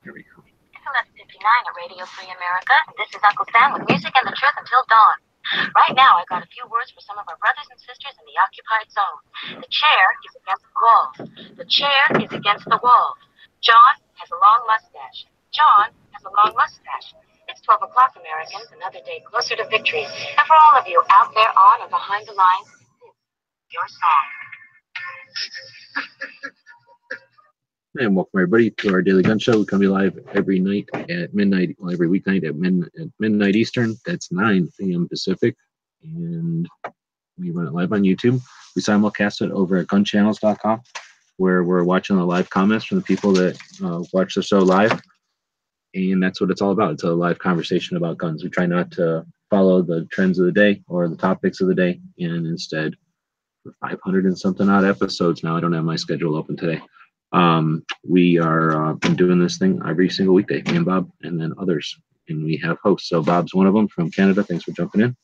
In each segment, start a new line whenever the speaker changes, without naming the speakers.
Here we go.
It's 11:59 at Radio Free America. This is Uncle Sam with music and the truth until dawn. Right now, I got a few words for some of our brothers and sisters in the occupied zone. The chair is against the walls. The chair is against the walls. John has a long mustache. John has a long mustache. It's 12 o'clock, Americans, another day closer to victory. And for all of you out there on and behind the lines, this is your song.
And welcome everybody to our daily gun show. We come to you live every night at midnight, well, every weeknight at midnight Eastern. That's 9 p.m. Pacific, and we run it live on YouTube. We simulcast it over at gunchannels.com, where we're watching the live comments from the people that watch the show live, and that's what it's all about. It's a live conversation about guns. We try not to follow the trends of the day or the topics of the day, and instead, for 500 and something odd episodes now, I don't have my schedule open today. We are been doing this thing every single weekday, me and Bob, and then others, and we have hosts. So Bob's one of them from Canada. Thanks for jumping in.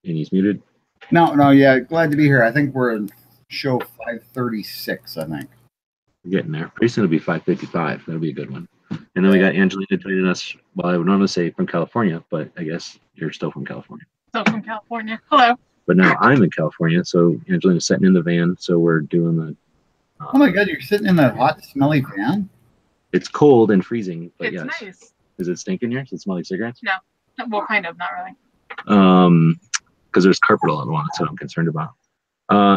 And he's muted.
No, yeah, glad to be here. I think we're in show 536, I think.
We're getting there. Pretty soon it'll be 555. That'll be a good one. And then we got Angelina joining us. Well, I would normally say from California, but I guess you're still from California.
Still from California. Hello.
But now I'm in California, so Angelina's sitting in the van, so we're doing the
oh my God, you're sitting in that hot, smelly van?
It's cold and freezing, but
It's
yes.
nice.
Is it stinking here? Does it smell like cigarettes?
No. Well, kind of, not really.
Because there's carpet all around. That's what I'm concerned about.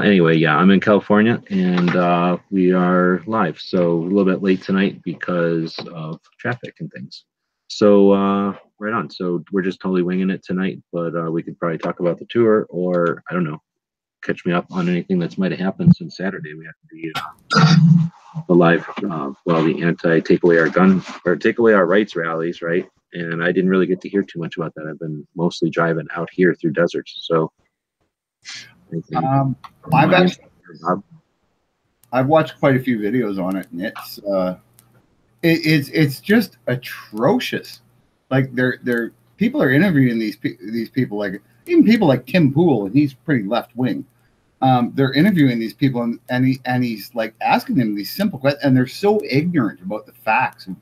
Anyway, yeah, I'm in California, and we are live. So a little bit late tonight because of traffic and things. So right on. So we're just totally winging it tonight, but we could probably talk about the tour, or I don't know, catch me up on anything that's might have happened since Saturday. We have to be the live, the anti-take away our gun or take away our rights rallies, right? And I didn't really get to hear too much about that. I've been mostly driving out here through deserts. So
I've watched quite a few videos on it, and it's just atrocious. Like they're people are interviewing these people, like even people like Tim Pool, and he's pretty left wing. They're interviewing these people, and he's like asking them these simple questions, and they're so ignorant about the facts. And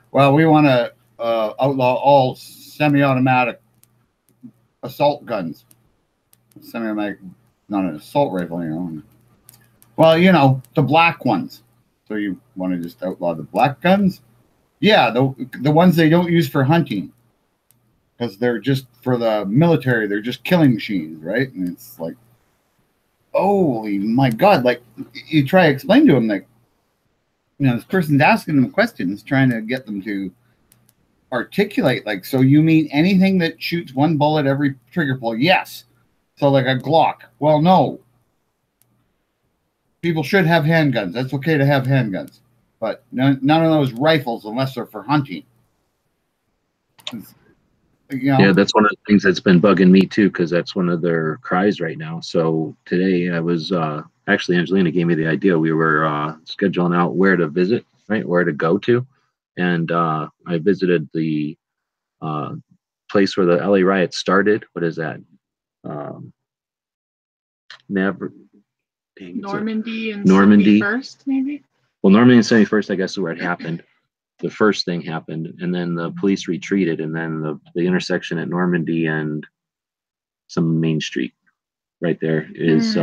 well, we want to outlaw all semi-automatic assault guns. Semi-automatic, not an assault rifle, you know. Well, you know, the black ones. So you want to just outlaw the black guns? Yeah, the ones they don't use for hunting, because they're just for the military. They're just killing machines, right? And it's like, holy my God! Like you try to explain to them, like, you know, this person's asking them questions, trying to get them to articulate. Like, so you mean anything that shoots one bullet every trigger pull? Yes. So like a Glock? Well, no. People should have handguns. That's okay to have handguns, but none of those rifles unless they're for hunting. You know,
yeah, that's one of the things that's been bugging me too, because that's one of their cries right now. So today I was actually, Angelina gave me the idea. We were scheduling out where to visit, right, where to go to, and I visited the place where the LA riot started. What is that?
Normandy and
Normandy
71st, maybe?
Well, Normandy and 71st, I guess, is where it happened. The first thing happened, and then the police retreated, and then the intersection at Normandy and some main street right there is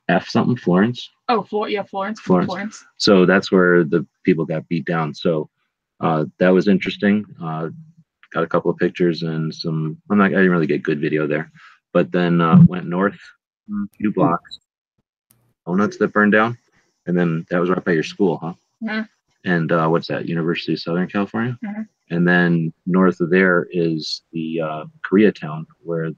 F something, Florence.
Oh, Florence.
So that's where the people got beat down. So that was interesting. Got a couple of pictures and some. I didn't really get good video there, but then went north a few blocks. Donuts that burned down, and then that was right by your school, huh?
Mm-hmm.
And what's that? University of Southern California.
Mm-hmm.
And then north of there is the Koreatown, where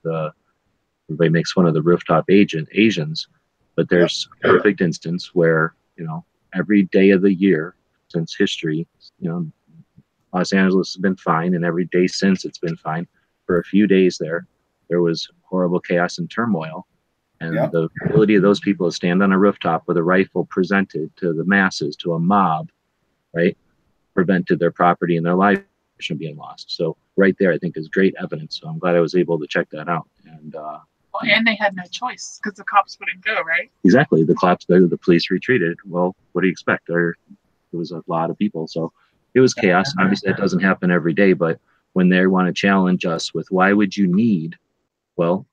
everybody makes fun of the rooftop Asians, but there's a perfect instance where, you know, every day of the year since history, you know, Los Angeles has been fine, and every day since it's been fine. For a few days there was horrible chaos and turmoil. And the ability of those people to stand on a rooftop with a rifle presented to the masses, to a mob, right, prevented their property and their life from being lost. So right there, I think, is great evidence. So I'm glad I was able to check that out. And
Well, and they had no choice because the cops wouldn't go, right?
Exactly. The police retreated. Well, what do you expect? There was a lot of people, so it was chaos. Obviously, that doesn't happen every day, but when they want to challenge us with why would you need, well,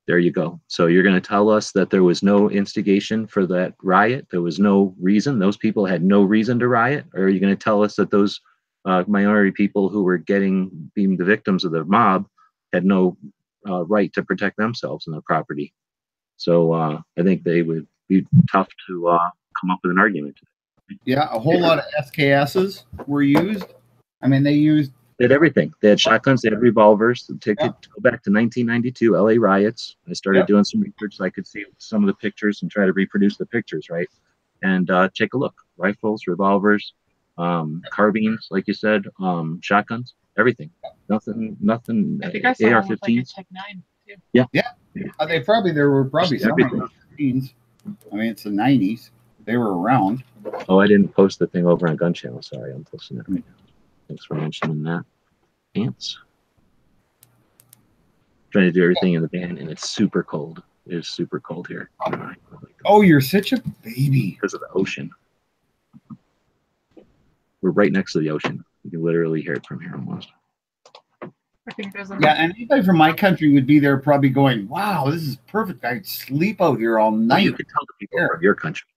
there you go. So you're going to tell us that there was no instigation for that riot? There was no reason? Those people had no reason to riot? Or are you going to tell us that those minority people who were being the victims of the mob had no right to protect themselves and their property? So I think they would be tough to come up with an argument.
Yeah, a whole lot of SKSs were used. I mean, they
had everything. They had shotguns, they had revolvers. Go back to 1992 LA riots. I started doing some research so I could see some of the pictures and try to reproduce the pictures, right? And take a look. Rifles, revolvers, carbines, like you said, shotguns, everything. Nothing.
I think I saw one with like a Tech 9 too.
Yeah. There were probably some machines. I mean, it's the 90s. They were around.
Oh, I didn't post the thing over on Gun Channel. Sorry, I'm posting it right now. Thanks for mentioning that. Ants. Trying to do everything in the van, and it's super cold. It is super cold here.
Oh, you're such a baby.
Because of the ocean. We're right next to the ocean. You can literally hear it from here almost.
I think there's
and anybody from my country would be there probably going, wow, this is perfect. I'd sleep out here all night.
Well, you can tell the people from your country.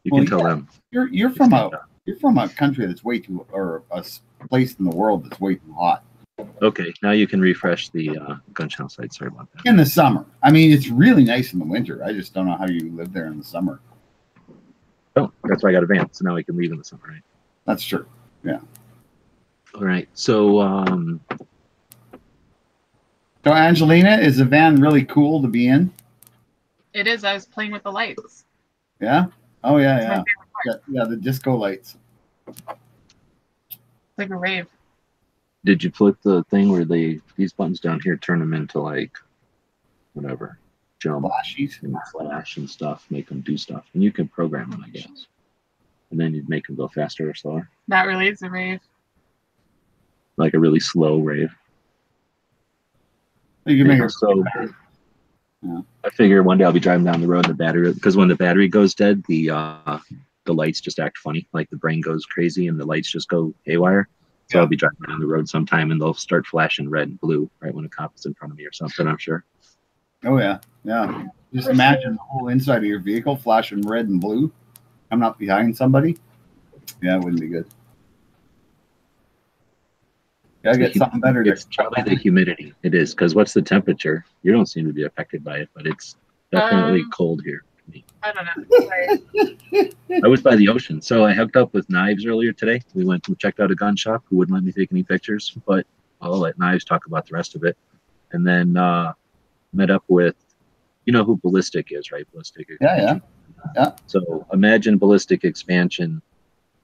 You can tell them.
You're from a country that's way too, or a place in the world that's way too hot.
Okay, now you can refresh the Gun Channel site. Sorry about that.
In the summer. I mean, it's really nice in the winter. I just don't know how you live there in the summer.
Oh, that's why I got a van. So now we can leave in the summer, right?
That's true. Yeah.
All right. So,
so Angelina, is the van really cool to be in?
It is. I was playing with the lights.
Yeah? Oh, yeah. Yeah, the disco lights.
It's like a rave.
Did you flip the thing where these buttons down here turn them into like whatever, jump,
flashies
and flash and stuff, make them do stuff, and you can program them, I guess, and then you'd make them go faster or slower.
Not really. It's a rave.
Like a really slow rave.
You can make it
so. Yeah. I figure one day I'll be driving down the road and the battery, because when the battery goes dead, the lights just act funny, like the brain goes crazy and the lights just go haywire. So I'll be driving down the road sometime and they'll start flashing red and blue right when a cop is in front of me or something, I'm sure.
Oh, yeah. Yeah. Just imagine the whole inside of your vehicle flashing red and blue coming up behind somebody. Yeah, it wouldn't be good. Gotta get something better.
It's probably the humidity. It is, because what's the temperature? You don't seem to be affected by it, but it's definitely cold here.
I don't know.
I was by the ocean, so I hooked up with Knives earlier today. We checked out a gun shop who wouldn't let me take any pictures, but I'll let Knives talk about the rest of it. And then met up with, you know who Ballistic is, right? Ballistic Expansion.
Yeah.
So imagine Ballistic Expansion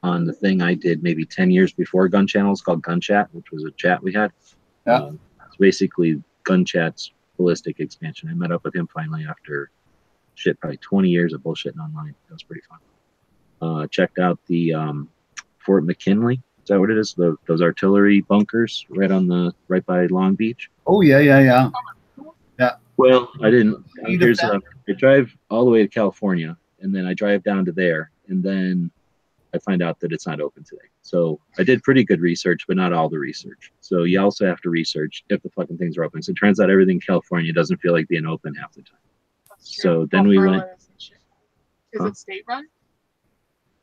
on the thing I did maybe 10 years before Gun Channel. It's called Gun Chat, which was a chat we had.
Yeah.
It's basically Gun Chat's Ballistic Expansion. I met up with him finally after probably 20 years of bullshitting online. That was pretty fun. Checked out the Fort McKinley. Is that what it is? Those artillery bunkers right by Long Beach.
Oh yeah.
Well, I didn't. I drive all the way to California, and then I drive down to there, and then I find out that it's not open today. So I did pretty good research, but not all the research. So you also have to research if the fucking things are open. So it turns out everything in California doesn't feel like being open half the time. So then we went.
Is it state run?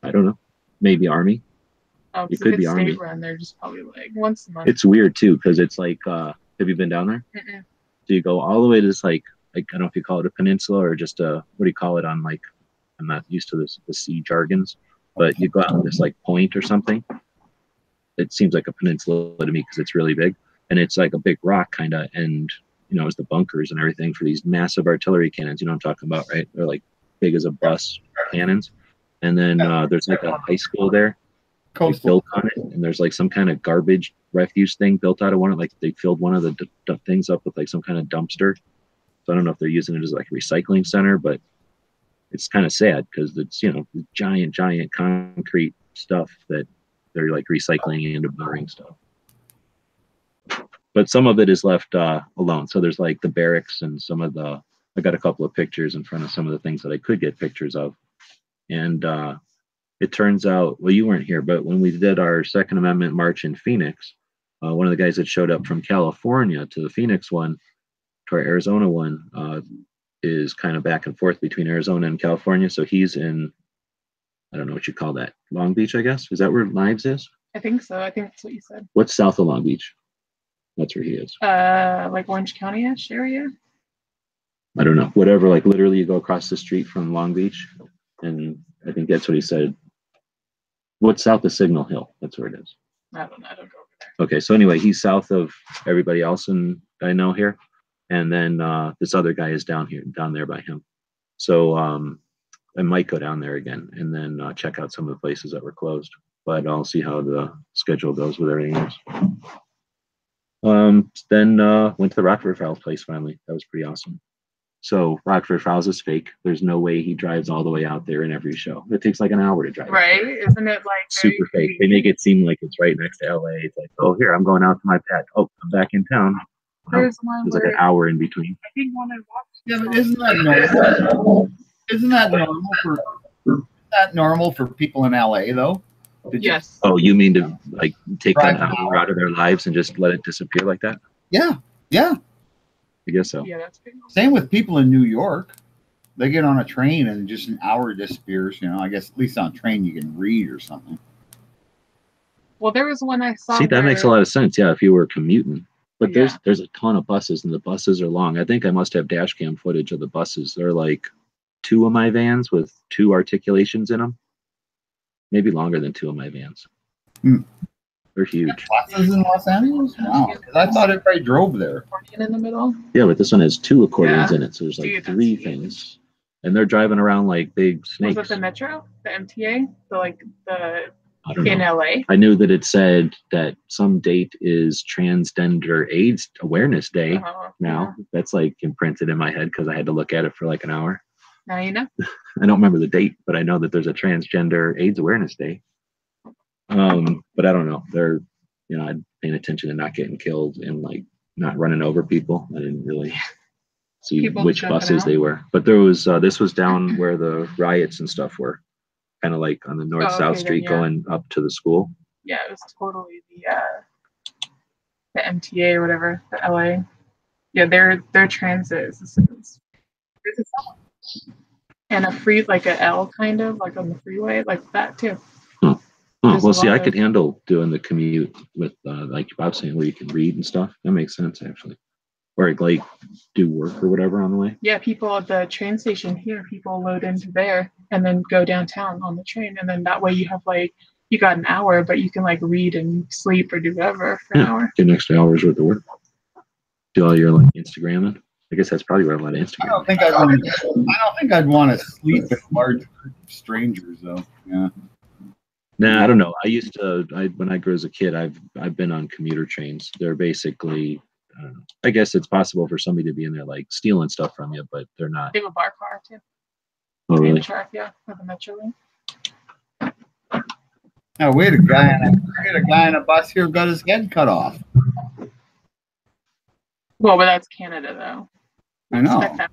I don't know. Maybe Army.
Oh,
it could be
state
Army.
Run, they're just probably like once a month.
It's weird too, because it's like, have you been down there?
Mm-mm.
So you go all the way to this I don't know if you call it a peninsula or just what do you call it on I'm not used to the sea jargons, but you go out on this point or something. It seems like a peninsula to me because it's really big, and it's like a big rock kind of, and it's the bunkers and everything for these massive artillery cannons. You know what I'm talking about, right? They're like big as a bus cannons. And then there's like a high school there built on it. And there's like some kind of garbage refuse thing built out of one. Like they filled one of the things up with like some kind of dumpster. So I don't know if they're using it as like a recycling center, but it's kind of sad because it's, giant concrete stuff that they're like recycling into burying stuff. But some of it is left alone. So there's like the barracks and some of the I got a couple of pictures in front of some of the things that I could get pictures of. And it turns out, well, you weren't here, but when we did our Second Amendment march in Phoenix, one of the guys that showed up from California to the Phoenix one, to our Arizona one, is kind of back and forth between Arizona and California. So he's in, I don't know what you call that, Long Beach, I guess. Is that where Knives is?
I think so. I think that's what you said.
What's south of Long Beach? That's where he is.
Like Orange County-ish area.
I don't know. Whatever, like literally you go across the street from Long Beach, and I think that's what he said. What's south of Signal Hill? That's where it is.
I don't know. I don't go over there.
Okay, so anyway, he's south of everybody else and I know here. And then this other guy is down there by him. So I might go down there again and then check out some of the places that were closed. But I'll see how the schedule goes with everything else. Then went to the Rockford Fowles place finally. That was pretty awesome. So Rockford Fowles is fake. There's no way he drives all the way out there in every show. It takes like an hour to drive.
Right? Isn't it like
Super fake. They make it seem like it's right next to LA. It's like, oh, here, I'm going out to my pad. Oh, I'm back in town.
There's one
There's like
where
an hour in between.
I think one I watched.
Yeah, but isn't that normal? Isn't that normal for people in LA though?
Yes.
Oh, you mean to like take
Drive
an hour out of their lives and just let it disappear like that?
Yeah.
I guess so.
Yeah, that's big.
Same with people in New York. They get on a train and just an hour disappears. You know, I guess at least on a train you can read or something.
Well, there was one I saw.
See, that makes a lot of sense. Yeah, if you were commuting. But
Yeah.
there's a ton of buses and the buses are long. I think I must have dash cam footage of the buses. They're like 2 of my vans with 2 articulations in them. Maybe longer than 2 of my vans.
Hmm.
They're huge.
Buses in Los Angeles? Wow. 'Cause I thought everybody drove there.
Accordion in the middle.
Yeah, but this one has 2 accordions
Yeah.
in it. So there's like
Dude, that's
3
huge.
things. And they're driving around like big snakes.
Was it the Metro, the MTA, the
I don't know.
in LA?
I knew that it said that some date is Transgender AIDS Awareness Day now. That's like imprinted in my head because I had to look at it for like an hour.
Now you know.
I don't remember the date, but I know that there's a Transgender AIDS Awareness Day. But I don't know. They're, I'm paying attention to not getting killed and like not running over people. I didn't really see
People
which
jumping
buses
out.
they were. But there was this was down where the riots and stuff were, kind of like on the north-south
okay,
street
then, yeah.
going up to the school.
Yeah, it was totally the MTA or whatever, the LA. Yeah, their transit is and a free like a L kind of like on the freeway like that too.
Oh,
There's
well,
a
see,
lot
I
of-
could handle doing the commute with, like Bob saying, where you can read and stuff. That makes sense, actually. Or like do work or whatever on the way.
Yeah, people at the train station here, people load into there and then go downtown on the train, and then that way you have like you got an hour, but you can like read and sleep or do whatever for an hour.
Get an extra hour's worth of work. Do all your like Instagramming. I guess that's probably where a lot of
I
Instagram.
don't think I'd want to sleep with large groups of strangers though. Yeah.
Nah, I don't know. When I grew as a kid, I've been on commuter trains. They're basically, I don't know. I guess it's possible for somebody to be in there like stealing stuff from you, but they're not.
They have a bar car too.
Oh,
In
really?
the track, yeah, with the Metro link.
Now we had a guy on a bus here who got his head cut off.
Well, but that's Canada though.
I know.
Expect that.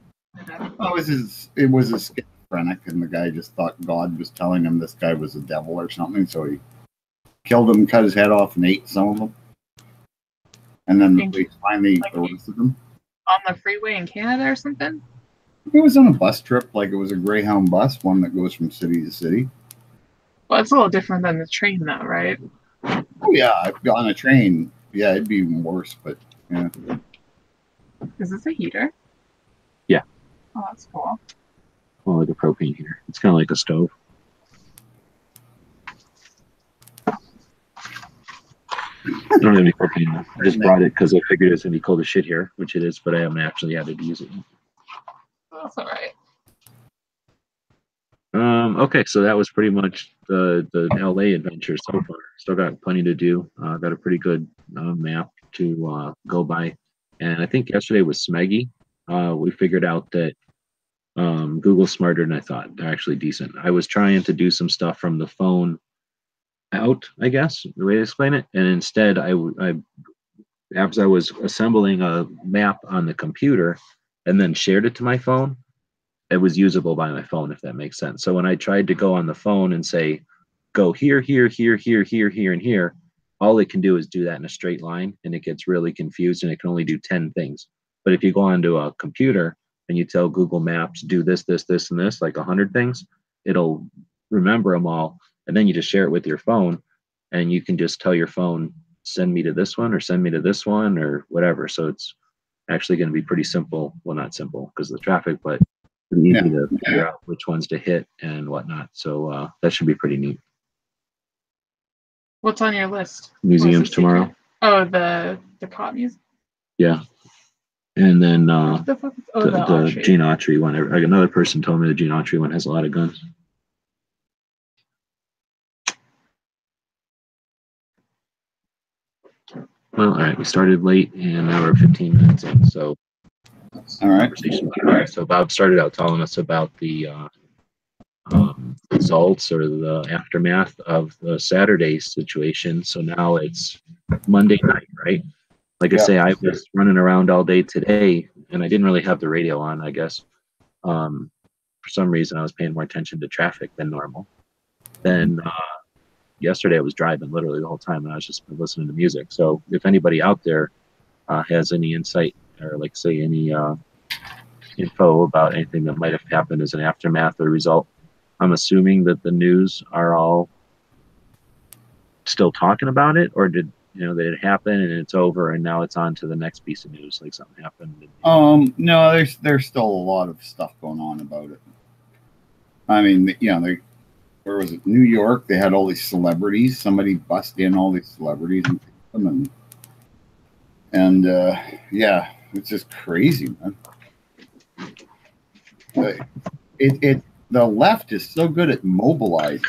It was his schizophrenic, and the guy just thought God was telling him this guy was a devil or something, so he killed him, cut his head off, and ate some of them. And then the police finally arrested him.
On the freeway in Canada or something?
It was on a bus trip, like it was a Greyhound bus, one that goes from city to city.
Well, it's a little different than the train though, right?
Oh yeah, I've got on a train. Yeah, it'd be even worse, but yeah.
Is this a heater?
Yeah.
Oh, that's cool.
Well, like a propane heater. It's kind of like a stove. I don't have any propane though. I just brought it because I figured it's gonna be cold as shit here, which it is, but I haven't actually had to use it.
That's all right.
Okay, so that was pretty much the LA adventure so far. Still got plenty to do. Got a pretty good map to go by, and I think yesterday was Smeggy. We figured out that Google's smarter than I thought. They're actually decent. I was trying to do some stuff from the phone out, I guess, the way to explain it, and instead I as I was assembling a map on the computer, and then shared it to my phone, it was usable by my phone, if that makes sense. So when I tried to go on the phone and say, go here, here, here, here, here, here, and here, all it can do is do that in a straight line, and it gets really confused, and it can only do 10 things. But if you go onto a computer and you tell Google Maps, do this, this, this, and this, like 100 things, it'll remember them all. And then you just share it with your phone, and you can just tell your phone, send me to this one or send me to this one or whatever. So it's actually going to be pretty simple. Well, not simple because of the traffic, but pretty easy to figure out which ones to hit and whatnot. So that should be pretty neat.
What's on your list?
Museums tomorrow.
Oh, the cop museum.
Yeah. And then
The
Gene Autry one. Like another person told me the Gene Autry one has a lot of guns. Well, all right. We started late, and now we're 15 minutes in. So,
all right.
So Bob started out telling us about the results or the aftermath of the Saturday situation. So now it's Monday night, right? Like I say, I was running around all day today, and I didn't really have the radio on, I guess. For some reason, I was paying more attention to traffic than normal. Then yesterday, I was driving literally the whole time, and I was just listening to music. So if anybody out there has any insight or, like, say, any info about anything that might have happened as an aftermath or result, I'm assuming that the news are all still talking about it, or did that it happened and it's over and now it's on to the next piece of news, like something happened?
No, there's still a lot of stuff going on about it. I mean, where was it? New York, they had all these celebrities. Somebody busted in all these celebrities and yeah, it's just crazy, man. The left is so good at mobilizing.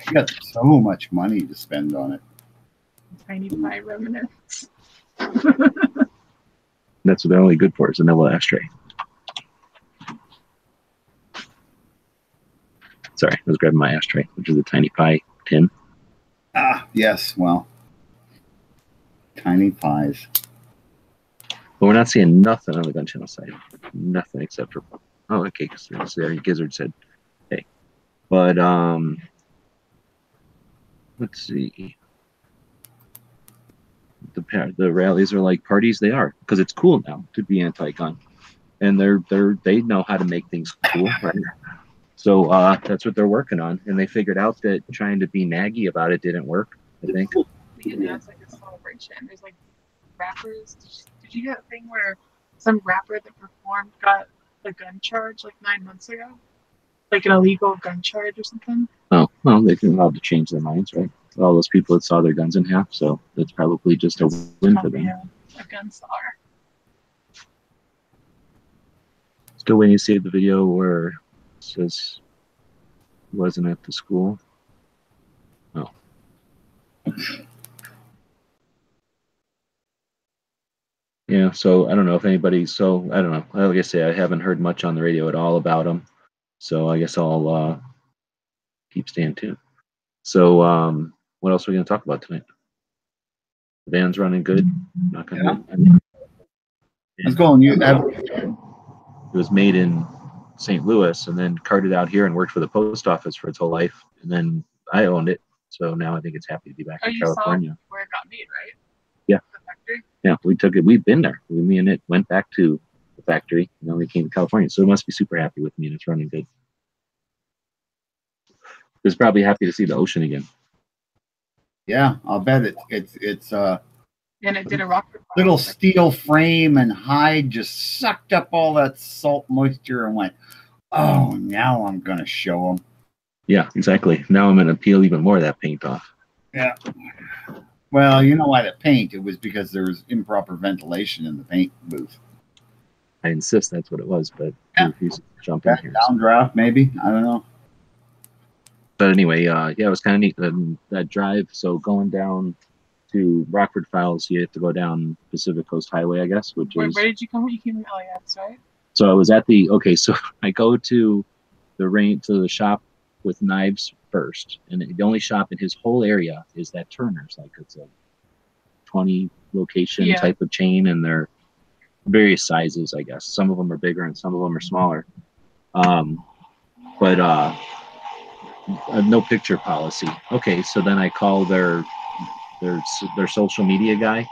You got so much money to spend on it.
Tiny pie remnants.
That's what they're only good for, is a Nilla ashtray. Sorry, I was grabbing my ashtray, which is a tiny pie tin.
Ah, yes, well, tiny pies.
But we're not seeing nothing on the gun channel side. Nothing except for, oh, okay, because there Gizzard said, hey. But let's see. The rallies are like parties. They are, because it's cool now to be anti-gun, and they know how to make things cool, right? So that's what they're working on, and they figured out that trying to be naggy about it didn't work, I think.
Yeah, it's like a celebration. There's like rappers. Did you get a thing where some rapper that performed got a gun charge like 9 months ago? Like an illegal gun charge or something?
Oh, well, they've been allowed to change their minds, right? All those people that saw their guns in half, so that's probably just a win for them.
A gun star.
Still waiting to see the video where it says wasn't at the school. Oh. Yeah, so I don't know if anybody, so I don't know. Like I say, I haven't heard much on the radio at all about them. So I guess I'll keep staying tuned. So what else are we going to talk about tonight? The van's running good. Not gonna
Let's go on you.
It was made in St. Louis and then carted out here and worked for the post office for its whole life. And then I owned it. So now I think it's happy to be back in California.
Saw where it got made, right?
Yeah.
The factory?
Yeah, we took it. We've been there. Me and it went back to the factory, and then we came to California. So it must be super happy with me, and it's running good. It's probably happy to see the ocean again.
Yeah, I'll bet it's
and it did a rock
little steel frame and hide just sucked up all that salt moisture and went, oh, now I'm gonna show them.
Yeah, exactly. Now I'm gonna peel even more of that paint off.
Yeah. Well, you know why the paint? It was because there was improper ventilation in the paint booth.
I insist that's what it was, but he refused to jump in here.
Downdraft, maybe. I don't know.
But anyway, yeah, it was kind of neat, that drive. So going down to Rockford Falls, you have to go down Pacific Coast Highway, I guess, which is...
Where did you come? You came from LAX, right?
So I was at the... Okay, so I go to the shop with knives first, and the only shop in his whole area is that Turner's. Like, it's a 20 location type of chain, and they're various sizes, I guess. Some of them are bigger and some of them are smaller. But no picture policy. Okay, so then I call their social media guy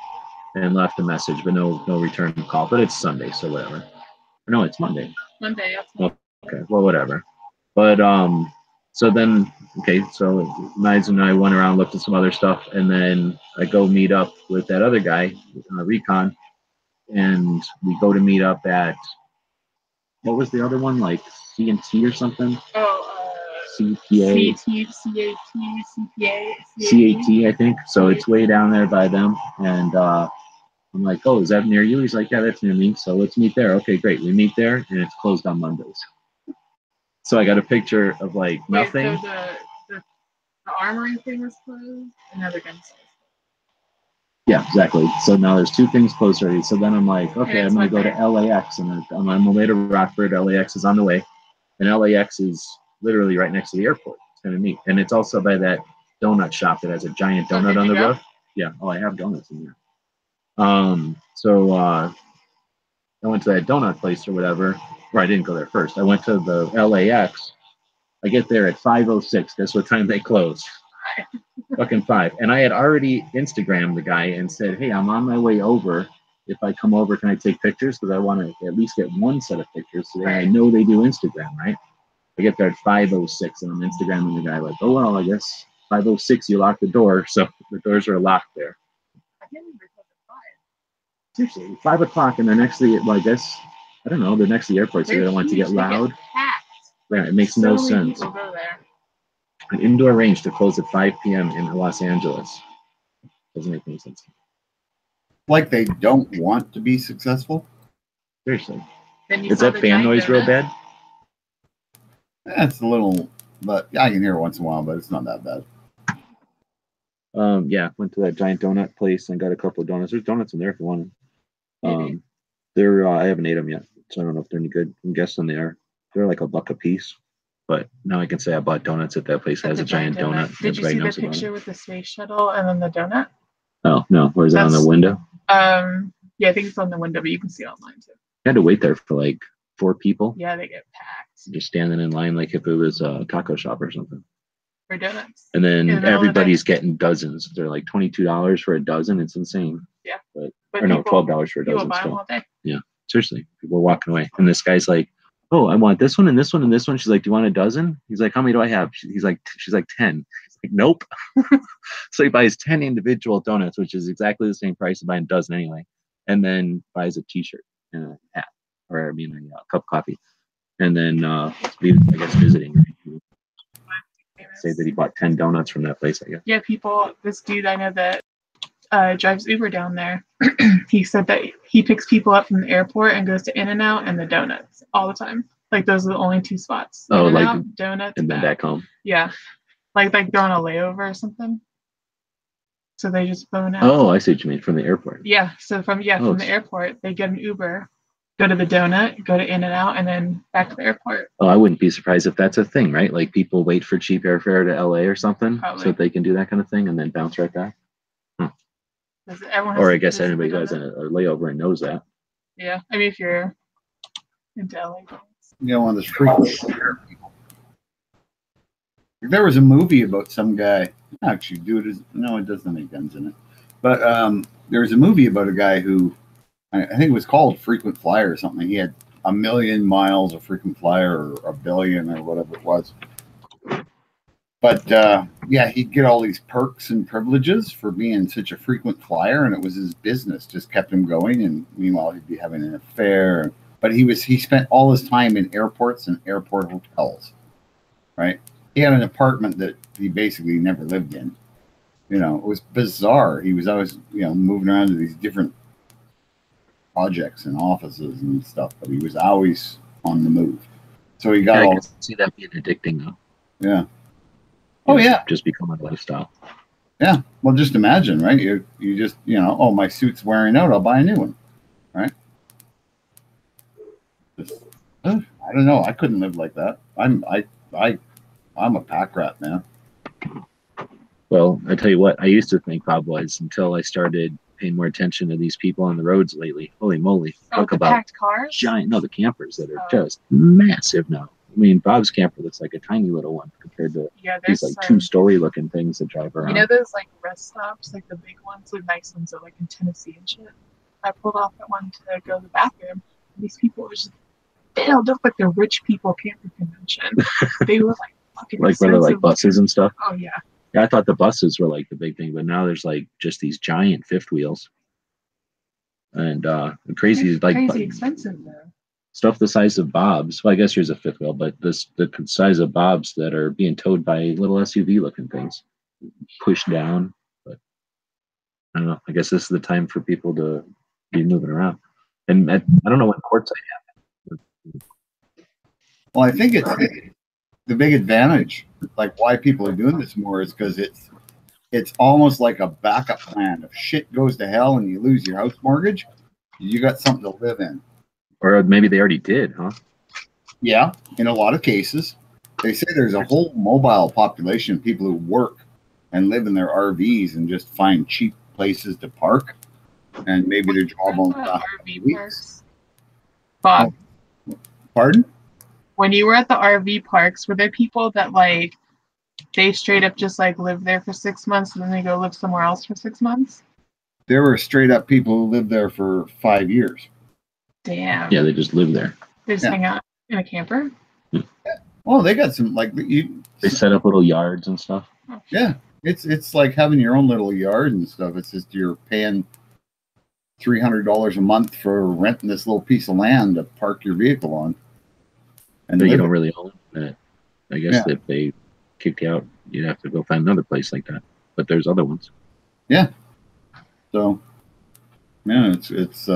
and left a message, but no return call. But it's Sunday, so whatever. No, it's Monday.
Monday.
Okay, well, whatever. But so then, okay, so Nides and I went around, looked at some other stuff, and then I go meet up with that other guy, Recon, and we go to meet up at, what was the other one, like C&T or something?
Oh,
CPA.
CAT,
CAT, I think. So it's way down there by them, and I'm like, oh, is that near you? He's like, yeah, that's near me. So let's meet there. Okay, great. We meet there, and it's closed on Mondays. So I got a picture of like nothing.
So the armory thing was closed, another gun store.
Yeah, exactly. So now there's two things closed already. So then I'm like, okay, I'm going to go to LAX, and I'm on my way to Rockford. LAX is on the way, and LAX is literally right next to the airport. It's kind of neat. And it's also by that donut shop that has a giant donut on the roof. Yeah. Oh, I have donuts in there. So I went to that donut place or whatever, or I didn't go there first. I went to the LAX. I get there at 5:06. Guess what time they close? Fucking 5. And I had already Instagrammed the guy and said, hey, I'm on my way over. If I come over, can I take pictures? Because I want to at least get one set of pictures so that I know they do Instagram, right? I get there at 5:06 and I'm Instagramming the guy like, oh, well, I guess 5:06 you locked the door. So the doors are locked there.
I can't even recall the 5.
Seriously, 5 o'clock, and they're next to the, well, I guess, I don't know, they're next to the airport, so they don't want it to get loud. Yeah, it makes no sense.
People go there.
An indoor range to close at 5 p.m. in Los Angeles. Doesn't make any sense.
Like they don't want to be successful?
Seriously. Is that fan noise real bad?
That's a little, but I can hear it once in a while, but it's not that bad.
Yeah, went to that giant donut place and got a couple of donuts. There's donuts in there if you want them. They're I haven't ate them yet, so I don't know if they're any good. I'm guessing they are. They're like $1 a piece. But now I can say I bought donuts at that place. Has a giant donut.
Did you see the picture with the space shuttle and then the donut?
Oh no, where is that on the window?
Yeah, I think it's on the window, but you can see it online too.
I had to wait there for like 4 people.
Yeah, they get packed.
Just standing in line like if it was a taco shop or something.
For donuts.
And then everybody's getting dozens. They're like $22 for a dozen. It's insane.
Yeah.
But or no, $12 for a dozen.
People buy them all day.
Yeah, seriously, people are walking away, and this guy's like, oh, I want this one and this one and this one. She's like, do you want a dozen? He's like, how many do I have? She's like 10. He's like, nope. So he buys 10 individual donuts, which is exactly the same price as buying a dozen anyway, and then buys a T-shirt and a hat, or I mean a cup of coffee, and then I guess visiting. Say that he bought 10 donuts from that place, I guess.
Yeah, people. This dude I know that drives Uber down there. He said that he picks people up from the airport and goes to In-N-Out and the donuts all the time. Like those are the only 2 spots.
Oh,
In-N-Out,
like
donuts,
and then back home.
Yeah, like they're on a layover or something. So they just phone out.
Oh, I see what you mean, from the airport.
Yeah, so from the airport, they get an Uber, go to the donut, go to In-N-Out, and then back to the airport. Oh,
I wouldn't be surprised if that's a thing, right? Like people wait for cheap airfare to LA or something,
Probably.
so that they can do that kind of thing and then bounce right back. Or I guess anybody who has a layover and knows that.
Yeah, I mean if you're into LA.
You know, on the street. There was a movie about some guy. Actually, it doesn't have any guns in it. But there was a movie about a guy who, I think it was called Frequent Flyer or something. He had 1 million miles of frequent flyer, or 1 billion, or whatever it was. But yeah, he'd get all these perks and privileges for being such a frequent flyer, and it was his business just kept him going. And meanwhile, he'd be having an affair. But he spent all his time in airports and airport hotels, right? He had an apartment that he basically never lived in. You know, it was bizarre. He was always, moving around to these different projects and offices and stuff, but he was always on the move. So he got
I can see that being addicting, though.
Yeah. Oh, yeah.
Just become a lifestyle.
Yeah. Well, just imagine, right? You just, oh, my suit's wearing out. I'll buy a new one, right? I don't know. I couldn't live like that. I'm a pack rat, man.
Well, I tell you what, I used to think Bob was until I started paying more attention to these people on the roads lately. Holy moly!
Oh,
Talk
the
about
packed cars.
giant. No, the campers that are
Oh.
just massive now. I mean, Bob's camper looks like a tiny little one compared to
Yeah,
these
there's
like
some.
2-story looking things that drive around.
You know those like rest stops, like the big ones, the nice ones, are like in Tennessee and shit. I pulled off at one to go to the bathroom. And these people were just, they don't look like the rich people camper convention. They were like fucking
like where they're like
expensive
buses and stuff.
Oh yeah.
Yeah, I thought the buses were like the big thing, but now there's like just these giant fifth wheels. And crazy,
It's
like
crazy expensive though.
stuff the size of Bob's. Well, I guess here's a fifth wheel, but the size of Bob's that are being towed by little SUV looking things, pushed down. But I don't know. I guess this is the time for people to be moving around. And I don't know what courts I have.
Well, I think it's the big advantage, like why people are doing this more, is because it's almost like a backup plan. If shit goes to hell and you lose your house mortgage, you got something to live in.
Or maybe they already did, huh?
Yeah, in a lot of cases. They say there's a whole mobile population of people who work and live in their RVs and just find cheap places to park. And maybe their job won't last
RV
weeks.
parks. Bob,
Pardon?
when you were at the RV parks, were there people that like they straight up just like live there for 6 months and then they go live somewhere else for 6 months?
There were straight up people who lived there for 5 years.
Damn.
Yeah, they just live there.
They just
Yeah.
hang out in a camper?
Well, they got some like you.
They set up little yards and stuff.
Yeah, it's like having your own little yard and stuff. It's just you're paying $300 a month for renting this little piece of land to park your vehicle on. And
But you
live
don't
it.
really own it. I guess if they kicked you out, you'd have to go find another place like that. But there's other ones.
So, yeah, it's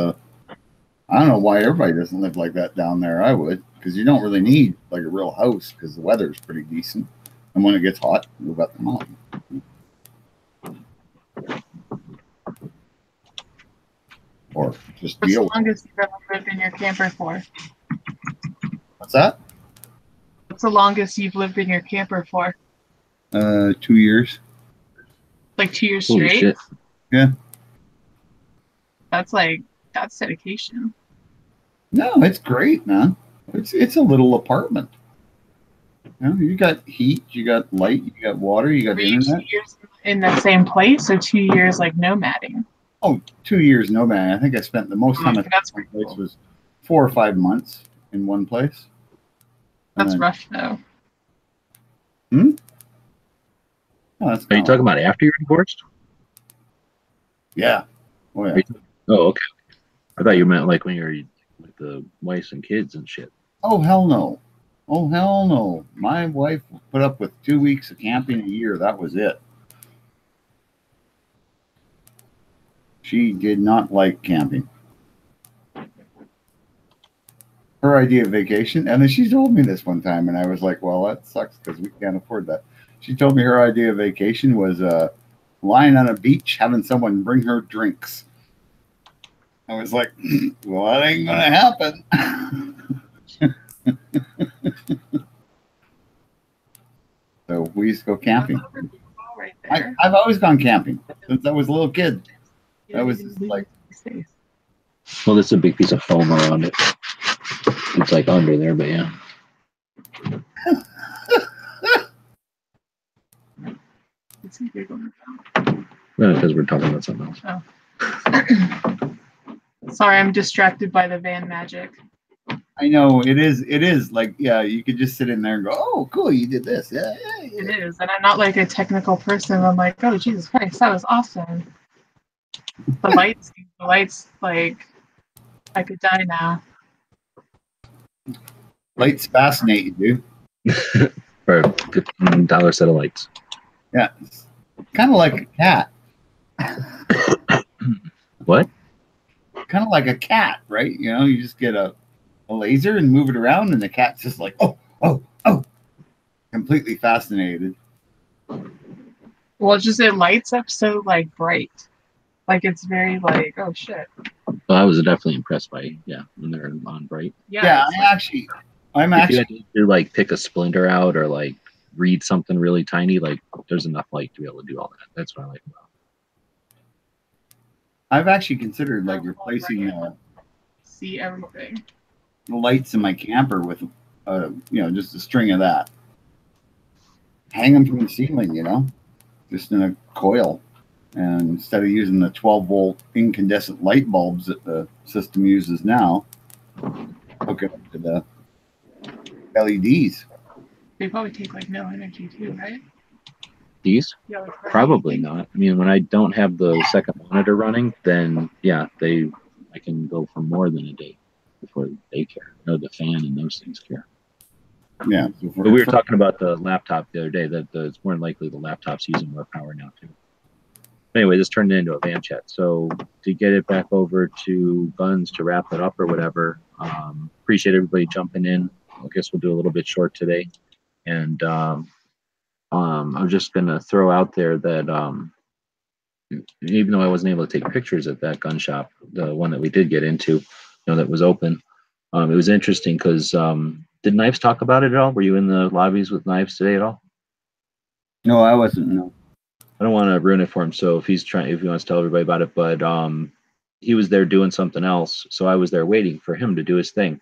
I don't know why everybody doesn't live like that down there. I would, because you don't really need like a real house because the weather's pretty decent, and when it gets hot, you move up the mountain. Or just
What's the
deal with it.
longest you've ever lived in your camper for?
What's that?
What's the longest you've lived in your camper for?
2 years.
Like 2 years
Holy
straight?
shit.
That's dedication.
No, it's great, man. It's a little apartment. You know, you got heat, you got light, you got water, you got
Were you 2
internet.
years in the same place or 2 years like nomading?
Oh, 2 years, no man. I think I spent the most time at
That's
one
pretty
place
cool.
was 4 or 5 months in one place. And
That's
then-
rough though.
Oh, that's
Are you
not-
talking about after you're divorced?
Yeah. Oh yeah.
Oh, okay. I thought you meant like when you're with the wives and kids and shit.
Oh hell no. Oh hell no. My wife put up with 2 weeks of camping a year. That was it. She did not like camping. Her idea of vacation, and then she told me this one time, and I was like, well, that sucks because we can't afford that. She told me her idea of vacation was lying on a beach having someone bring her drinks. I was like, well, that ain't going to happen. So we used to go camping.
Right there.
I've always gone camping since I was a little kid.
Yeah,
that was
you
just
leave
like-
space.
Well, there's a big piece of foam around it. It's like under there, but yeah.
It's a big one.
Because we're talking about something else.
Sorry, I'm distracted by the van magic.
I know it is like, yeah, you could just sit in there and go, oh, cool, you did this. Yeah.
It is, and I'm not like a technical person. I'm like, oh Jesus Christ, that was awesome. The lights, like, I could die now.
Lights fascinate you, dude.
For $15 set of lights.
Yeah. Kind of like a cat.
What?
Kind of like a cat, right? You know, you just get a laser and move it around, and the cat's just like, oh, completely fascinated.
Well, just it lights up so like bright, like it's very like, oh shit.
Well, I was definitely impressed by, when they're on bright.
Yeah,
it's
I'm
If you
actually,
had to like pick a splinter out or like read something really tiny, like there's enough light to be able to do all that. That's what I like about
I've actually considered like replacing
see everything.
the lights in my camper with, just a string of that. Hang them from the ceiling, just in a coil. And instead of using the 12-volt incandescent light bulbs that the system uses now, hook it up to the LEDs.
They probably take like no energy too, right?
These?
Yeah, like
Probably not. I mean, when I don't have the second monitor running, then yeah, I can go for more than a day before they care, or the fan and those things care.
Yeah.
But we were talking about the laptop the other day, that it's more than likely the laptop's using more power now too. Anyway, this turned into a van chat. So to get it back over to guns to wrap it up or whatever, appreciate everybody jumping in. I guess we'll do a little bit short today. And I'm just going to throw out there that even though I wasn't able to take pictures at that gun shop, the one that we did get into, that was open, it was interesting because did Knives talk about it at all? Were you in the lobbies with Knives today at all?
No, I wasn't. No.
I don't want to ruin it for him. So if he wants to tell everybody about it, but he was there doing something else. So I was there waiting for him to do his thing.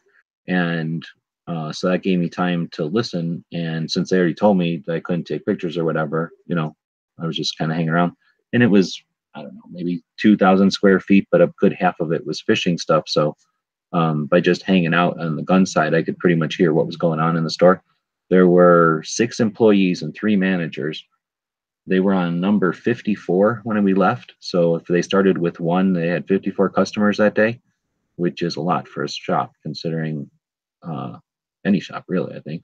And so that gave me time to listen. And since they already told me that I couldn't take pictures or whatever, I was just kind of hanging around. And it was, I don't know, maybe 2,000 square feet, but a good half of it was fishing stuff. So by just hanging out on the gun side, I could pretty much hear what was going on in the store. There were 6 employees and 3 managers. They were on number 54 when we left. So if they started with 1, they had 54 customers that day, which is a lot for a shop, considering any shop really, I think.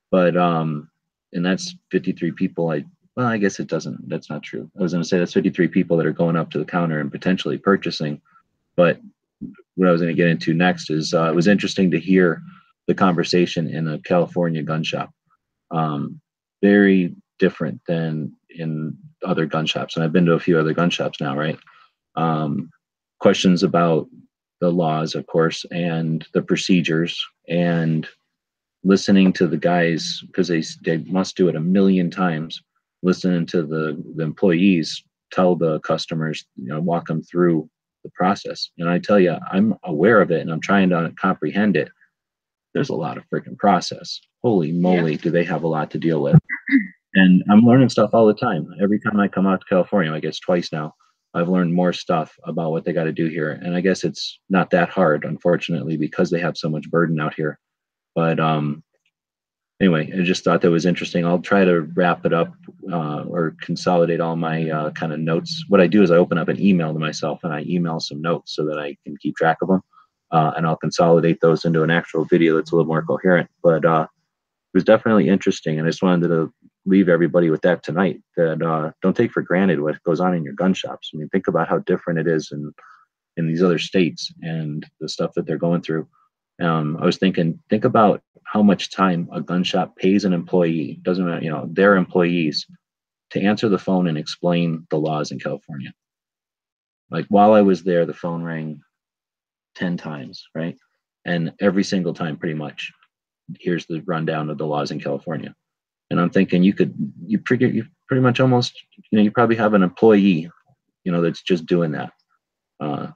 But and that's 53 people. I guess that's not true. I was going to say that's 53 people that are going up to the counter and potentially purchasing. But what I was going to get into next is it was interesting to hear the conversation in a California gun shop. Very different than in other gun shops. And I've been to a few other gun shops now, right? Questions about the laws, of course, and the procedures, and listening to the guys, because they must do it a million times, listening to the employees tell the customers, walk them through the process. And I tell you, I'm aware of it and I'm trying to comprehend it. There's a lot of freaking process. Holy moly, do they have a lot to deal with. And I'm learning stuff all the time. Every time I come out to California, I guess twice now, I've learned more stuff about what they got to do here. And I guess it's not that hard, unfortunately, because they have so much burden out here. But anyway, I just thought that was interesting. I'll try to wrap it up or consolidate all my kind of notes. What I do is I open up an email to myself and I email some notes so that I can keep track of them. And I'll consolidate those into an actual video that's a little more coherent. But it was definitely interesting. And I just wanted to leave everybody with that tonight, that don't take for granted what goes on in your gun shops. I mean, think about how different it is in these other states and the stuff that they're going through. I was thinking, think about how much time a gun shop pays an employee, doesn't matter, their employees, to answer the phone and explain the laws in California. Like while I was there, the phone rang 10 times, right? And every single time, pretty much, here's the rundown of the laws in California. And I'm thinking you pretty much almost, you probably have an employee, that's just doing that.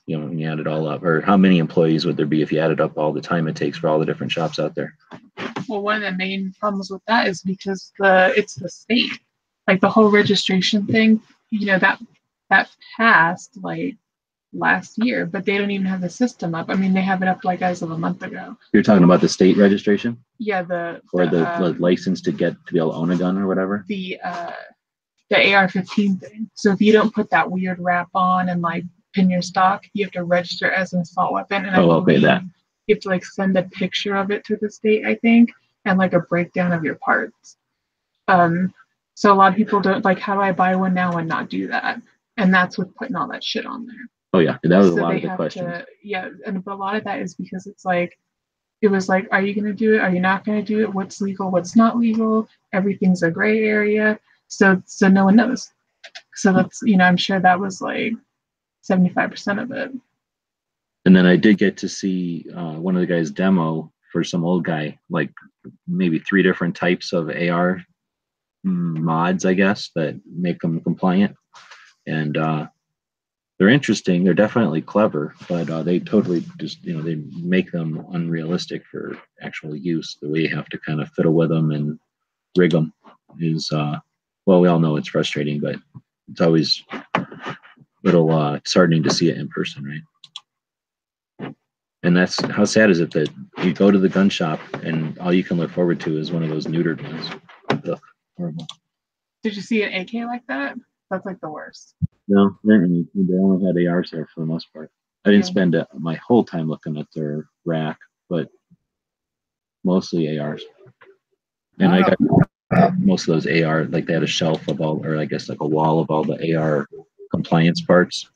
When you add it all up, or how many employees would there be if you added up all the time it takes for all the different shops out there?
Well, one of the main problems with that is because it's the state, like the whole registration thing, that passed like last year, but they don't even have the system up. I mean, they have it up like as of a month ago.
You're talking about the state registration?
Yeah,
the license to be able to own a gun or whatever?
The AR-15 thing. So if you don't put that weird wrap on and like pin your stock, you have to register as an assault weapon. And
that.
You have to like send a picture of it to the state, I think, and like a breakdown of your parts. So a lot of people don't like, how do I buy one now and not do that? And that's with putting all that shit on there.
Oh yeah, that was a lot of the questions.
But a lot of that is because it was like, are you going to do it? Are you not going to do it? What's legal? What's not legal? Everything's a gray area. So no one knows. So that's, I'm sure that was like 75% of it.
And then I did get to see one of the guys demo for some old guy, like maybe 3 different types of AR mods, I guess, that make them compliant. And they're interesting. They're definitely clever, but they totally just, they make them unrealistic for actual use. The way you have to kind of fiddle with them and rig them is, well, we all know it's frustrating, but it's always a little disheartening to see it in person, right? And that's how sad is it that you go to the gun shop and all you can look forward to is one of those neutered ones. Ugh, horrible.
Did you see an AK like that? That's like the worst.
No, they only had ARs there for the most part. I didn't spend my whole time looking at their rack, but mostly ARs. And I got most of those AR, like they had a shelf of all, or I guess like a wall of all the AR compliance parts.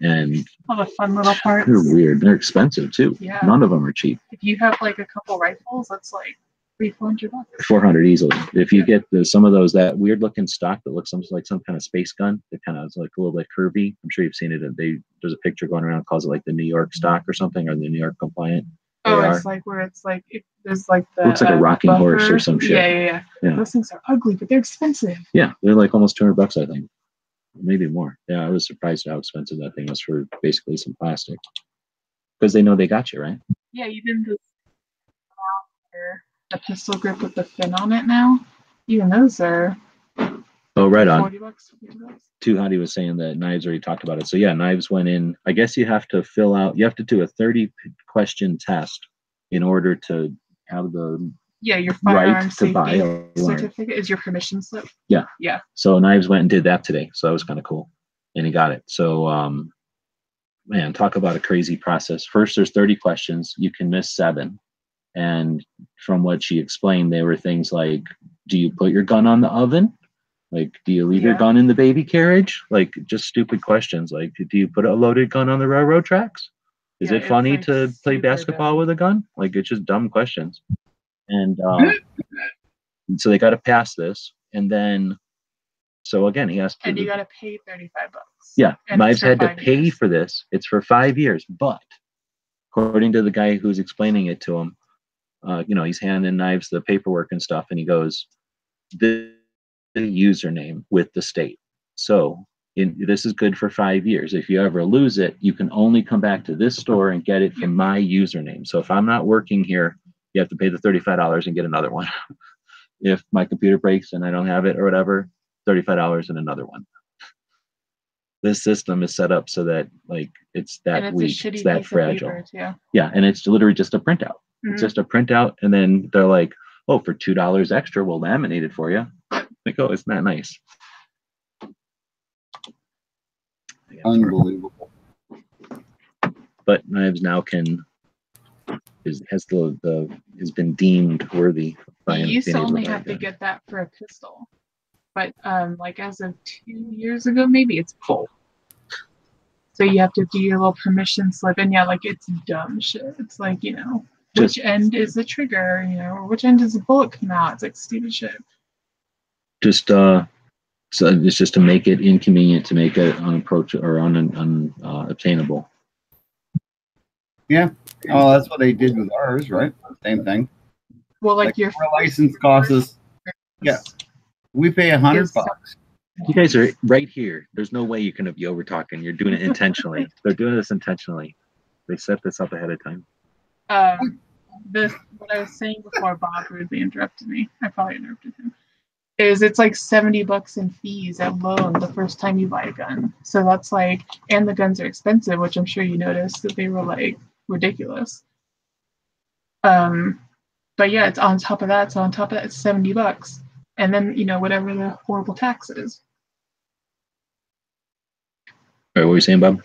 And
all the fun little parts.
They're weird. They're expensive too.
Yeah.
None of them are cheap.
If you have like a couple rifles, that's like $300-$400.
400 easily. If you get some of those, that weird looking stock that looks like some kind of space gun, that kind of is like a little bit curvy. I'm sure you've seen it. There's a picture going around, calls it like the New York stock or something, or the New York compliant.
Oh, it's like where it's like there's like the
looks like a rocking horse or some shit.
Yeah. Those things are ugly, but they're expensive.
Yeah, they're like almost $200, I think, maybe more. Yeah, I was surprised how expensive that thing was for basically some plastic, because they know they got you, right?
Yeah, even the pistol grip with the fin on it now. Even those are.
Oh, right on.
$40, $50.
Too Hottie was saying that Knives already talked about it. So yeah, Knives went in. I guess you have to do a 30-question test in order to have the
your firearm
right to buy
safety certificate is your permission slip.
Yeah.
Yeah.
So Knives went and did that today. So that was kind of cool. And he got it. So man, talk about a crazy process. First, there's 30 questions. You can miss 7. And from what she explained, they were things like, do you put your gun on the oven? Like, do you leave your gun in the baby carriage? Like, just stupid questions. Like, do you put a loaded gun on the railroad tracks? Is it funny to play basketball with a gun? Like, it's just dumb questions. And so they got to pass this. And then, so again, he asked.
And you got to pay $35.
Yeah, Knives had to pay for this. It's for 5 years. But according to the guy who's explaining it to him, he's handing Knives the paperwork and stuff. And he goes, the username with the state. So this is good for 5 years. If you ever lose it, you can only come back to this store and get it from my username. So if I'm not working here, you have to pay the $35 and get another one. If my computer breaks and I don't have it or whatever, $35 and another one. This system is set up so that like it's that weak, it's that fragile. Yeah, and it's literally just a printout. Mm-hmm. It's just a printout, and then they're like, oh, for $2 extra, we'll laminate it for you. Like, oh, isn't that nice?
Unbelievable.
But Knives now has been deemed worthy.
You used to only have to get that for a pistol, but like as of 2 years ago, maybe it's full. So you have to do your little permission slip, and like it's dumb shit. It's like which end is the trigger, or which end does the bullet come out? It's like stupid shit.
Just so it's just to make it inconvenient, to make it unapproachable or unobtainable.
Yeah. Oh, that's what they did with ours, right? Same thing.
Well, like your
license costs us. Yeah. We pay $100.
You guys are right here. There's no way you can be over talking. You're doing it intentionally. They're doing this intentionally. They set this up ahead of time.
What I was saying before Bob rudely interrupted me. I probably interrupted him. It's like $70 in fees alone the first time you buy a gun. So that's like, and the guns are expensive, which I'm sure you noticed that they were like ridiculous. But yeah, it's on top of that. So on top of that, it's $70, and then whatever the horrible tax is.
All right, what were you saying, Bob?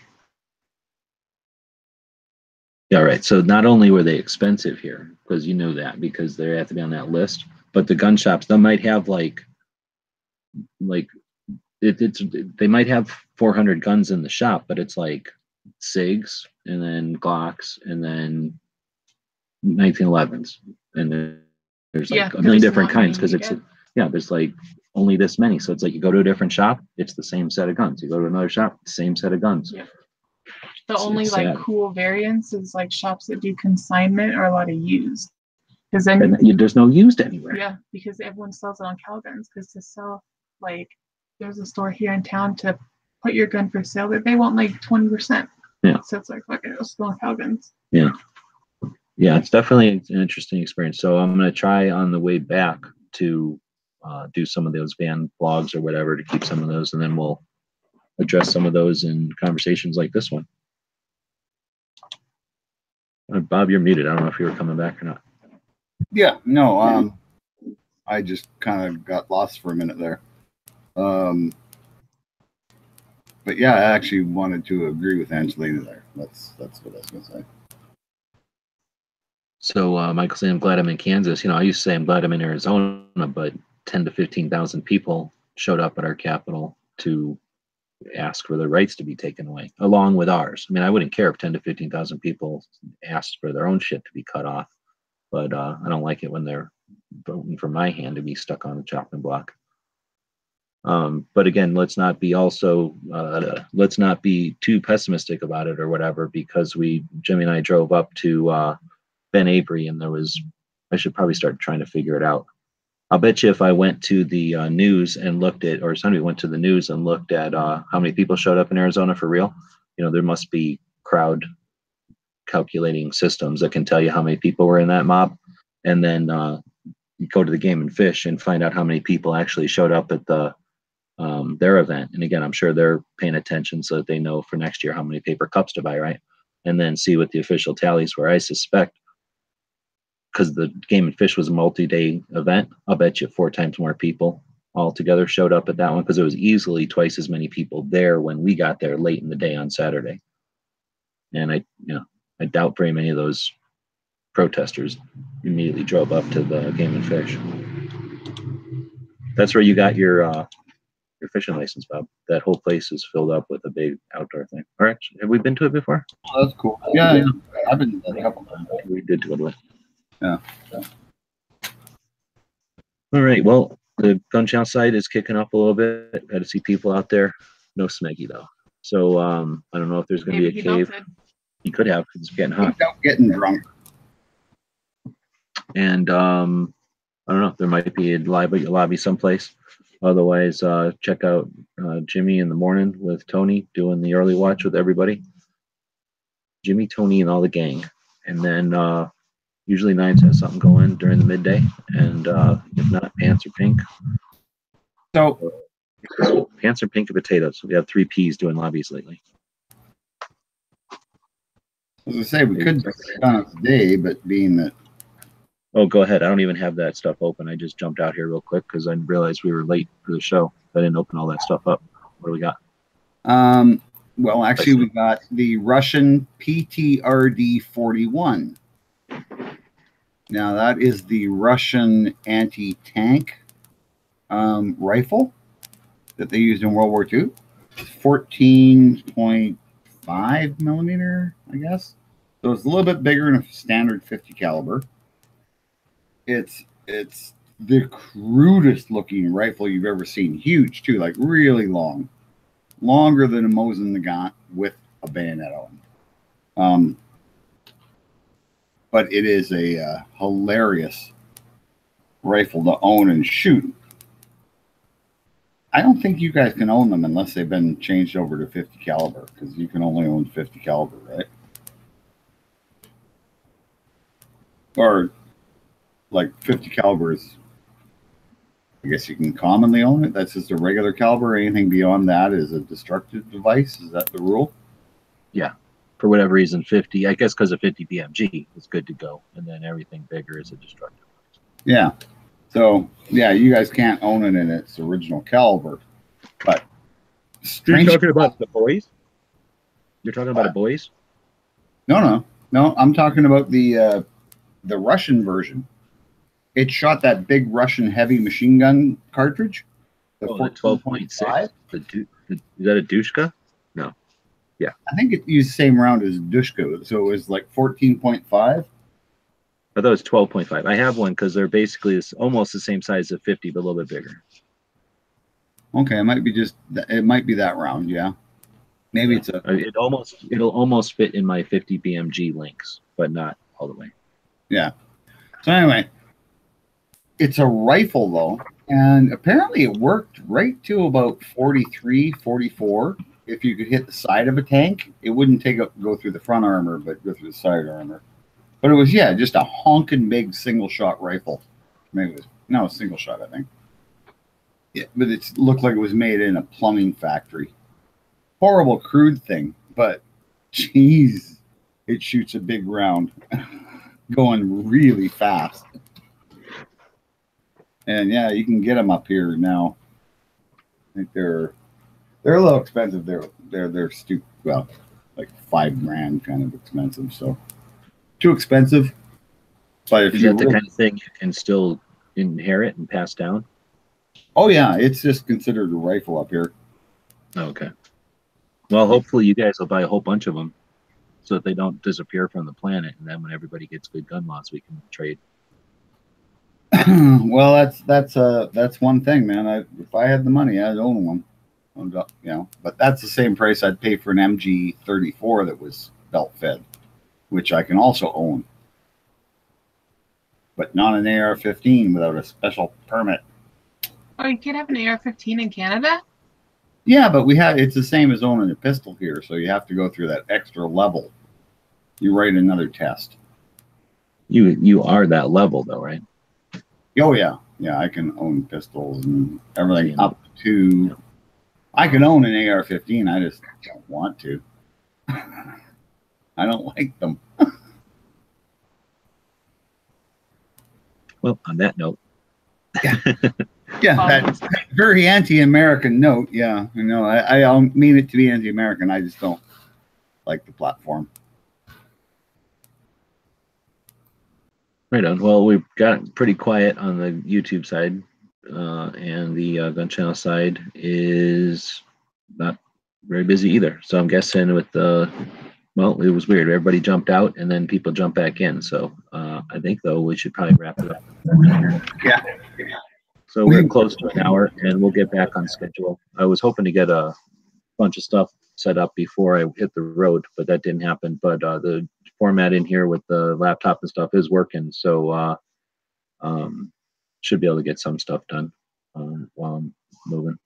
Yeah, right. So not only were they expensive here, because you know that because they have to be on that list. But the gun shops, they might have they might have 400 guns in the shop, but it's like SIGs and then Glocks and then 1911s, and then there's like a million different kinds because there's like only this many. So it's like you go to a different shop, it's the same set of guns. You go to another shop, same set of guns.
Yeah. The only cool variants is like shops that do consignment or a lot of used. Because then
there's no used anywhere.
Yeah, because everyone sells it on Calguns. Because to sell, there's a store here in town to put your gun for sale, but they want like 20%.
Yeah.
So it's like, fuck it, let's go with Calguns.
Yeah. Yeah, it's definitely an interesting experience. So I'm going to try on the way back to do some of those band blogs or whatever to keep some of those, and then we'll address some of those in conversations like this one. Bob, you're muted. I don't know if you were coming back or not.
Yeah, no, I just kind of got lost for a minute there. But yeah, I actually wanted to agree with Angelina there. That's what I was going to say.
So Michael saying, I'm glad I'm in Kansas. I used to say I'm glad I'm in Arizona, but 10 to 15,000 people showed up at our Capitol to ask for their rights to be taken away, along with ours. I mean, I wouldn't care if 10 to 15,000 people asked for their own shit to be cut off, but I don't like it when they're voting for my hand to be stuck on the chopping block. But again, let's not be too pessimistic about it or whatever, because Jimmy and I drove up to Ben Avery, and I should probably start trying to figure it out. I'll bet you if I went to the news and looked at, or somebody went to the news and looked at how many people showed up in Arizona for real, there must be crowd calculating systems that can tell you how many people were in that mob. And then you go to the Game and Fish and find out how many people actually showed up at their event. And again, I'm sure they're paying attention so that they know for next year how many paper cups to buy, right? And then see what the official tallies were. I suspect, because the Game and Fish was a multi-day event, I'll bet you 4 times more people altogether showed up at that one, because there was easily twice as many people there when we got there late in the day on Saturday. And I doubt very many of those protesters immediately drove up to the Game and Fish. That's where you got your fishing license, Bob. That whole place is filled up with a big outdoor thing. All right, have we been to it before?
Oh, that's cool. Yeah, I've been to a couple times.
We did to it.
Yeah.
All right. Well, the gun challenge site is kicking up a little bit. Got to see people out there. No Smeggy though. So I don't know if there's going to be a cave. He could have, because it's getting hot.
Without getting drunk.
And I don't know. There might be a lobby someplace. Otherwise, check out Jimmy in the morning with Tony doing the early watch with everybody. Jimmy, Tony, and all the gang. And then usually Nines has something going during the midday. And if not, Pants or Pink.
So
Pants or Pink and Potatoes. We have 3 Ps doing lobbies lately.
As I say, we could do it on today, but being that.
Oh, go ahead. I don't even have that stuff open. I just jumped out here real quick because I realized we were late for the show. I didn't open all that stuff up. What do we got?
Well, actually, we got the Russian PTRD 41. Now, that is the Russian anti-tank rifle that they used in World War II. 14.5 millimeter, I guess. So it's a little bit bigger than a standard 50 caliber. It's the crudest looking rifle you've ever seen. Huge too, like really long, longer than a Mosin Nagant with a bayonet on. But it is a hilarious rifle to own and shoot. I don't think you guys can own them unless they've been changed over to 50 caliber, because you can only own 50 caliber, right? Or like 50 caliber is, I guess you can commonly own it. That's just a regular caliber. Anything beyond that is a destructive device. Is that the rule?
Yeah. For whatever reason, 50, I guess because of 50 BMG is good to go. And then everything bigger is a destructive device.
Yeah. So, yeah, you guys can't own it in its original caliber. But
you're talking about the boys? You're talking about a boys?
No. I'm talking about the Russian version. It shot that big Russian heavy machine gun cartridge.
The 12.6. Is that a Dushka? No. Yeah.
I think it used the same round as Dushka, so it was like 14.5.
I thought it was 12.5. I have one because they're basically almost the same size as 50, but a little bit bigger.
Okay, it might be that round, yeah. Maybe it's
it'll almost fit in my 50 BMG links, but not all the way.
Yeah. So anyway, it's a rifle though, and apparently it worked right to about 43, 44. if you could hit the side of a tank, it wouldn't go through the front armor, but go through the side armor. But it was, yeah, just a honking big single shot rifle. Maybe it was single shot, I think. Yeah, but it looked like it was made in a plumbing factory. Horrible, crude thing, but jeez, it shoots a big round, going really fast. And yeah, you can get them up here now. I think they're a little expensive. They're stupid. Well, like $5,000 kind of expensive. So too expensive. But if
Is that the kind of thing you can still inherit and pass down?
Oh yeah, it's just considered a rifle up here.
Okay. Well, hopefully you guys will buy a whole bunch of them so that they don't disappear from the planet. And then when everybody gets good gun lots, we can trade.
Well, that's one thing, man. If I had the money, I'd own one. You know, but that's the same price I'd pay for an MG34 that was belt fed, which I can also own, but not an AR-15 without a special permit.
Oh, you can't have an AR-15 in Canada?
Yeah, but it's the same as owning a pistol here, so you have to go through that extra level. You write another test.
You are that level though, right?
Oh yeah, I can own pistols and everything up to. I can own an AR-15. I just don't want to. I don't like them.
Well, on that note.
Yeah, that very anti-American note. Yeah, you know, I don't mean it to be anti-American. I just don't like the platform.
Right on. Well, we've got pretty quiet on the YouTube side, and the gun channel side is not very busy either. So I'm guessing with well, it was weird. Everybody jumped out, and then people jump back in. So I think though we should probably wrap it up.
Yeah.
So we're close to an hour, and we'll get back on schedule. I was hoping to get a bunch of stuff set up before I hit the road, but that didn't happen. But the format in here with the laptop and stuff is working, so should be able to get some stuff done while I'm moving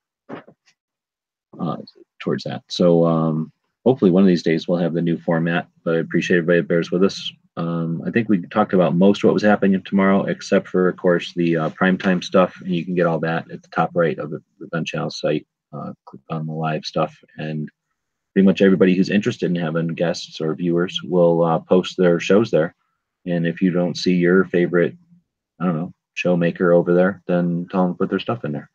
towards that. So hopefully one of these days we'll have the new format, but I appreciate everybody that bears with us. I think we talked about most of what was happening tomorrow, except for, of course, the primetime stuff, and you can get all that at the top right of the Gun Channel site. Click on the live stuff, and pretty much everybody who's interested in having guests or viewers will post their shows there. And if you don't see your favorite, I don't know, show maker over there, then tell them to put their stuff in there.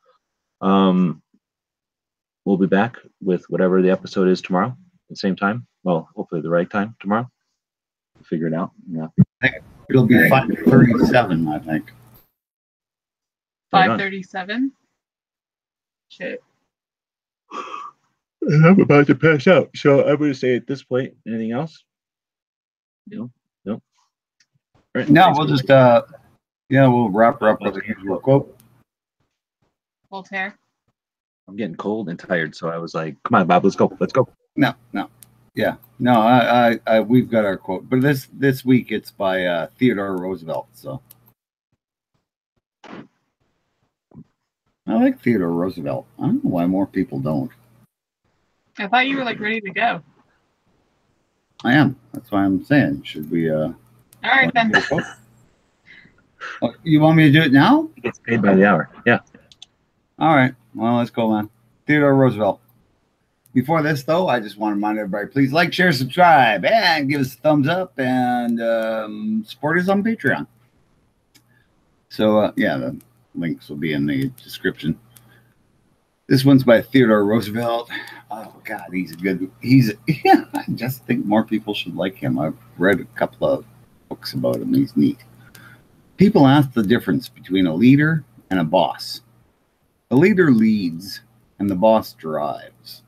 We'll be back with whatever the episode is tomorrow at the same time. Well, hopefully the right time tomorrow. We'll figure it out. Yeah.
It'll be 5:37, I think.
5:37? Shit.
I'm about to pass out. So I'm going to say at this point, anything else? No? All right.
No, we'll just, we'll wrap her up with a usual quote.
Voltaire.
I'm getting cold and tired, so I was like, come on, Bob, let's go.
No. Yeah. No, I we've got our quote. But this week it's by Theodore Roosevelt, so. I like Theodore Roosevelt. I don't know why more people don't.
I thought you were like ready to go.
I am. That's why I'm saying. Should we
all right then.
Oh, you want me to do it now?
He gets paid by the hour. Yeah.
All right. Well, let's go, man. Theodore Roosevelt. Before this, though, I just want to remind everybody, please like, share, subscribe, and give us a thumbs up, and support us on Patreon. So, the links will be in the description. This one's by Theodore Roosevelt. Oh, God, he's a good... I just think more people should like him. I've read a couple of books about him. He's neat. People ask the difference between a leader and a boss. A leader leads, and the boss drives.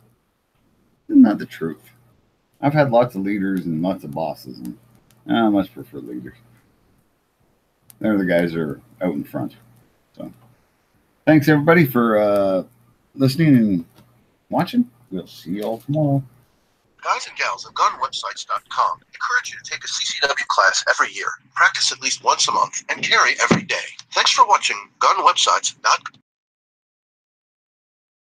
Isn't that the truth? I've had lots of leaders and lots of bosses, and I much prefer leaders. They're the guys that are out in front. So, thanks everybody for listening and watching. We'll see you all tomorrow.
Guys and gals of GunWebsites.com encourage you to take a CCW class every year, practice at least once a month, and carry every day. Thanks for watching GunWebsites.com.